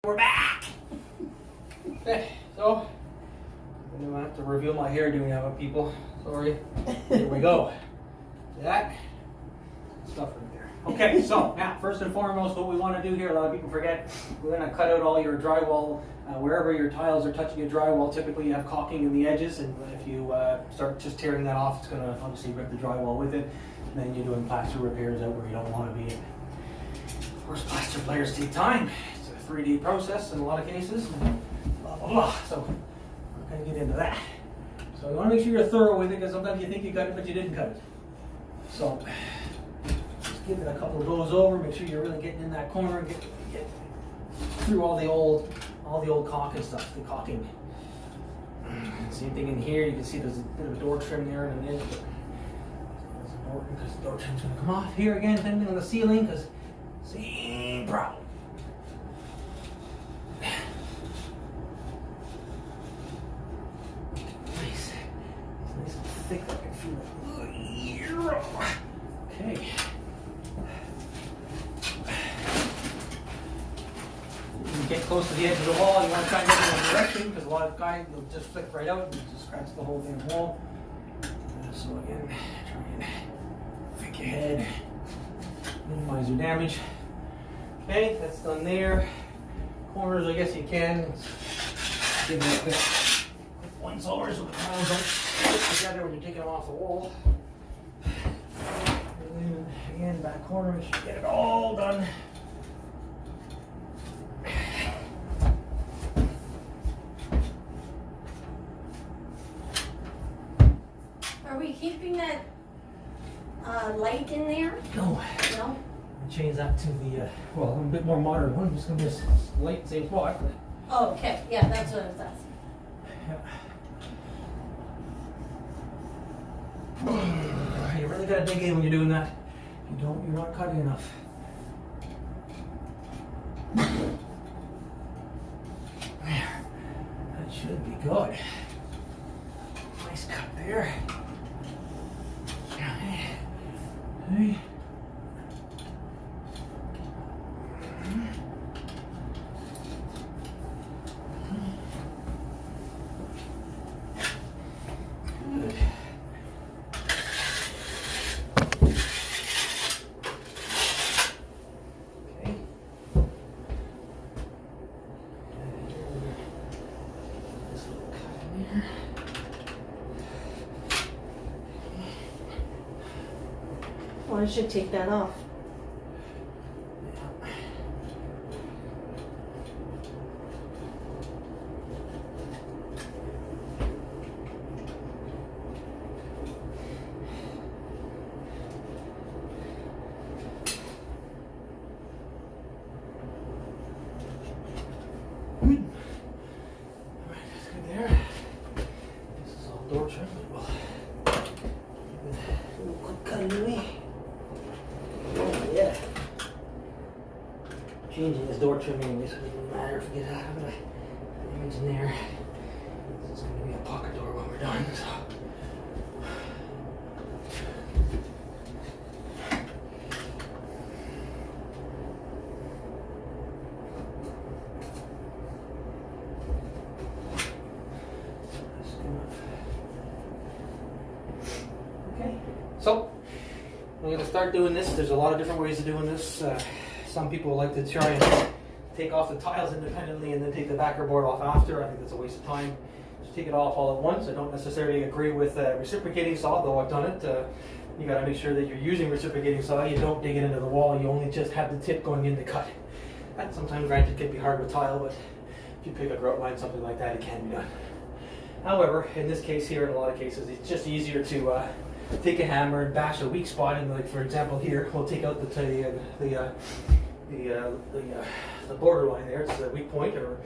We're back! Okay, so I'm gonna have to reveal my hairdo now, people. Sorry. Here we go. See that? Stuff right there. Okay, so now, first and foremost, what we want to do here, a lot of people forget, we're gonna cut out all your drywall. Wherever your tiles are touching your drywall, typically you have caulking in the edges, and if you start just tearing that off, it's gonna obviously rip the drywall with it. And then you're doing plaster repairs out where you don't want to be. Of course, plaster flares take time. 3D process in a lot of cases, blah, blah, blah. So we're not going to get into that. So you want to make sure you're thorough with it, because sometimes you think you cut it, but you didn't cut it. So just give it a couple of goes over, make sure you're really getting in that corner and get through all the old caulk and stuff, the caulking. Same thing in here, you can see there's a bit of a door trim there and an edge. Because the door trim's going to come off. Here again, depending on the ceiling, because same problem. Thick, I can feel it. Okay. When you get close to the edge of the wall, you want to try and get in the direction, because a lot of guys will just flick right out and just scratch the whole thing wall. So again, try and think ahead, minimize your damage. Okay, that's done there. Corners, I guess you can. Give it a quick once over so the tiles don't stick together when you're taking them off the wall. And then again, back corner, make sure you get it all done. Are we keeping that light in there? No. No? Change that to the, well, a bit more modern one. I'm just going to just light, same spot. Oh, okay. Yeah, that's what I was asking. You really gotta dig in when you're doing that. You're not cutting enough. There. That should be good. Nice cut there. Hey. Good. Well, I should take that off. Good. Alright, that's good there. This is all door trim, but we'll do a quick cut anyway. Oh, yeah. Changing this door trim anyway, so it doesn't matter if we get out of it. The image in there. This is going to be a pocket door when we're done, so. So, I'm going to start doing this. There's a lot of different ways of doing this. Some people like to try and take off the tiles independently and then take the backer board off after. I think that's a waste of time. Just take it off all at once. I don't necessarily agree with reciprocating saw, though I've done it. You got to make sure that you're using reciprocating saw. You don't dig it into the wall. You only just have the tip going in to cut. That sometimes, granted, can be hard with tile, but if you pick a grout line, something like that, it can be done. However, in this case here, in a lot of cases, it's just easier to take a hammer and bash a weak spot, and like for example here, we'll take out the border line there. It's a weak point, or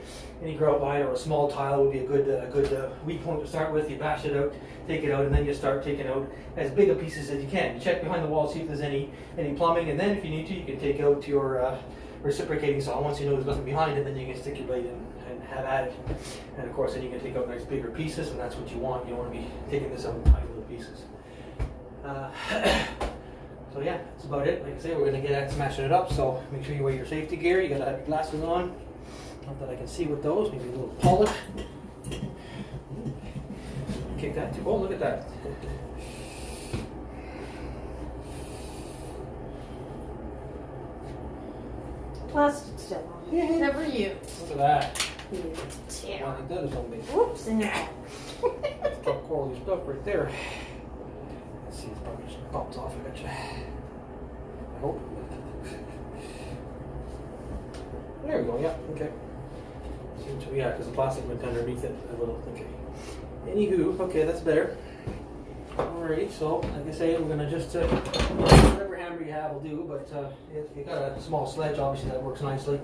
any grout line or a small tile would be a good weak point to start with. You bash it out, take it out, and then you start taking out as big a pieces as you can. You check behind the wall, see if there's any plumbing, and then if you need to, you can take out your reciprocating saw. Once you know there's nothing behind it, then you can stick your blade in and have at it. And of course, then you can take out nice bigger pieces, and that's what you want. You don't want to be taking this out in tiny little pieces. So yeah, that's about it. Like I say, we're going to get at smashing it up, so make sure you wear your safety gear. You got to have your glasses on. Not that I can see with those. Maybe a little polish. Kick that too. Oh, look at that. Plastic still on. Never used. Look at that. Yeah. Well, that is on me. Whoops. And Top quality stuff right there. Let's see, it's probably just popped off. I betcha. I hope. There we go. Yeah. Okay. Yeah, because the plastic went underneath it a little. Okay. Anywho, okay, that's better. Alrighty, so like I say, we're gonna just whatever hammer you have will do. But if you got a small sledge, obviously that works nicely.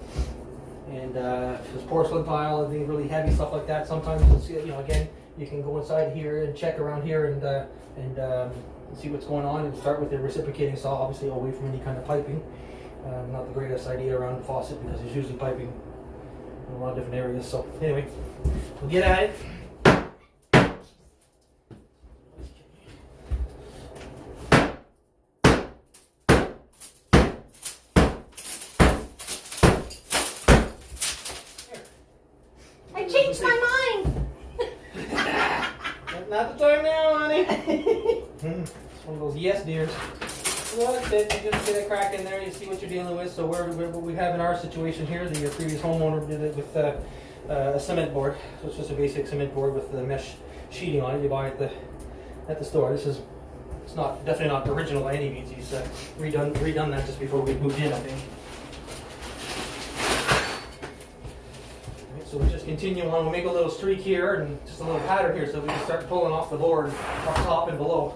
And if it's porcelain tile, anything really heavy stuff like that, sometimes you'll see it. You know, again, you can go inside here and check around here and see what's going on. And start with the reciprocating saw, obviously away from any kind of piping. Not the greatest idea around the faucet because there's usually piping in a lot of different areas. So anyway, we'll get at it. I changed my mind. Not the time now, honey. It's one of those yes dears. Well, that's it. You just get a crack in there. You see what you're dealing with. So what we have in our situation here, the previous homeowner did it with a cement board. So it's just a basic cement board with the mesh sheeting on it. You buy it at the store. It's definitely not the original by any means. He's redone that just before we moved in, I think. So we just continue on. We'll make a little streak here and just a little pattern here so we can start pulling off the board up top and below.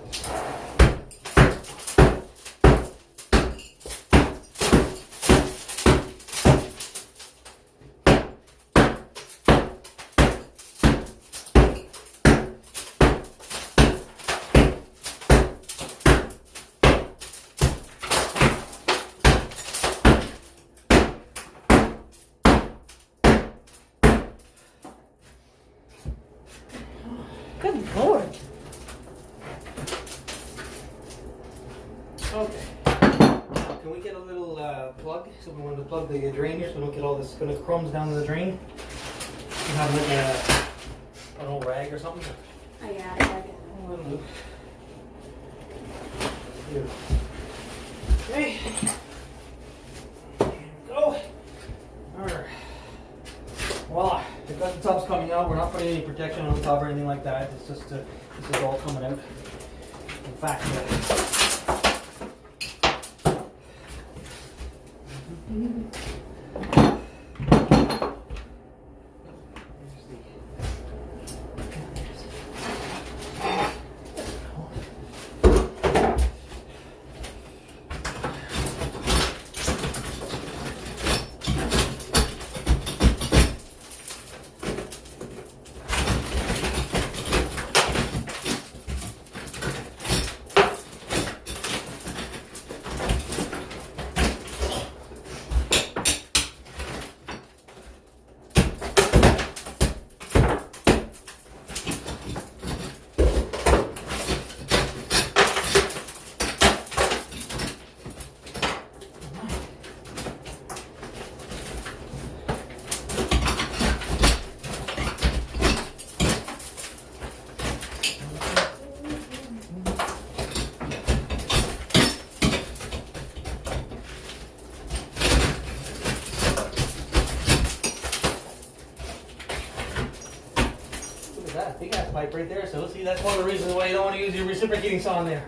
Good Lord. Okay. Can we get a little plug? So we want to plug the drain here so we don't get all this kind of crumbs down in the drain. You have like an old rag or something? I got it. Oh, that'll do. Here. Okay. There we go. Alright. Voila. We've got the tubs coming out. We're not putting any protection on the tub or anything like that. It's just this is all coming out. In fact, that big ass pipe right there. So see, that's one of the reasons why you don't want to use your reciprocating saw in there.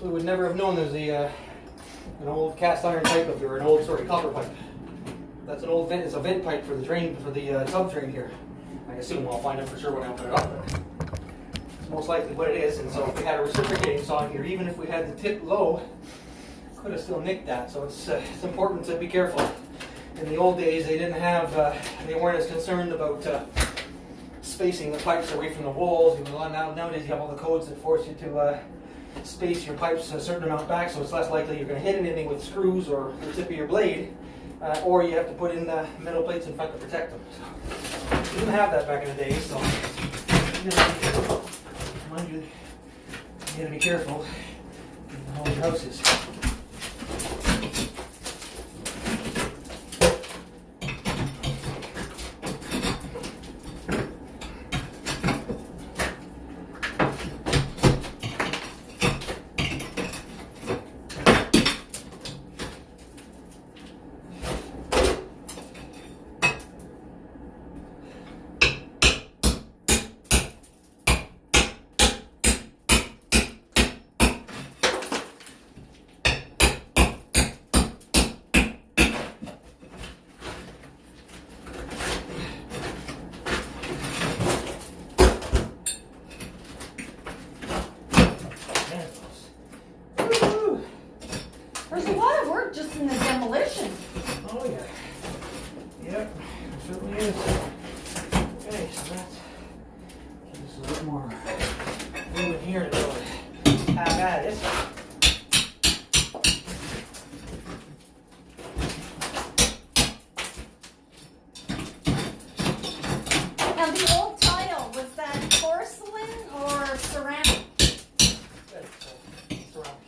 We would never have known there's an old cast iron pipe up here, an old copper pipe. That's an old vent. It's a vent pipe for the drain, for the tub drain here. I assume I'll find out for sure when I open it up. But it's most likely what it is. And so if we had a reciprocating saw here, even if we had the tip low, could have still nicked that. So it's important to be careful. In the old days, they didn't have, they weren't as concerned about spacing the pipes away from the walls. Nowadays, you have all the codes that force you to space your pipes a certain amount back, so it's less likely you're going to hit anything with screws or the tip of your blade, or you have to put in the metal plates in front to protect them. So, we didn't have that back in the day, so mind you, you got to be careful in all your houses. the old tile, was that porcelain or ceramic? That's ceramic.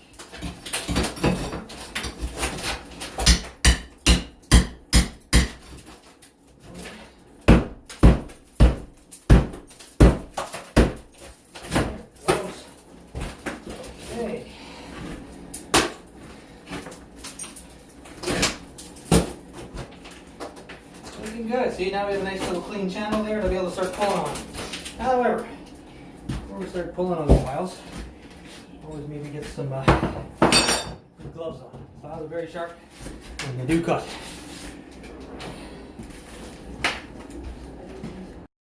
Okay. Looking good. See, now we have a nice little clean channel there to be able to start pulling on. However, before we start pulling on the files, always maybe get some gloves on. Files are very sharp when you do cut.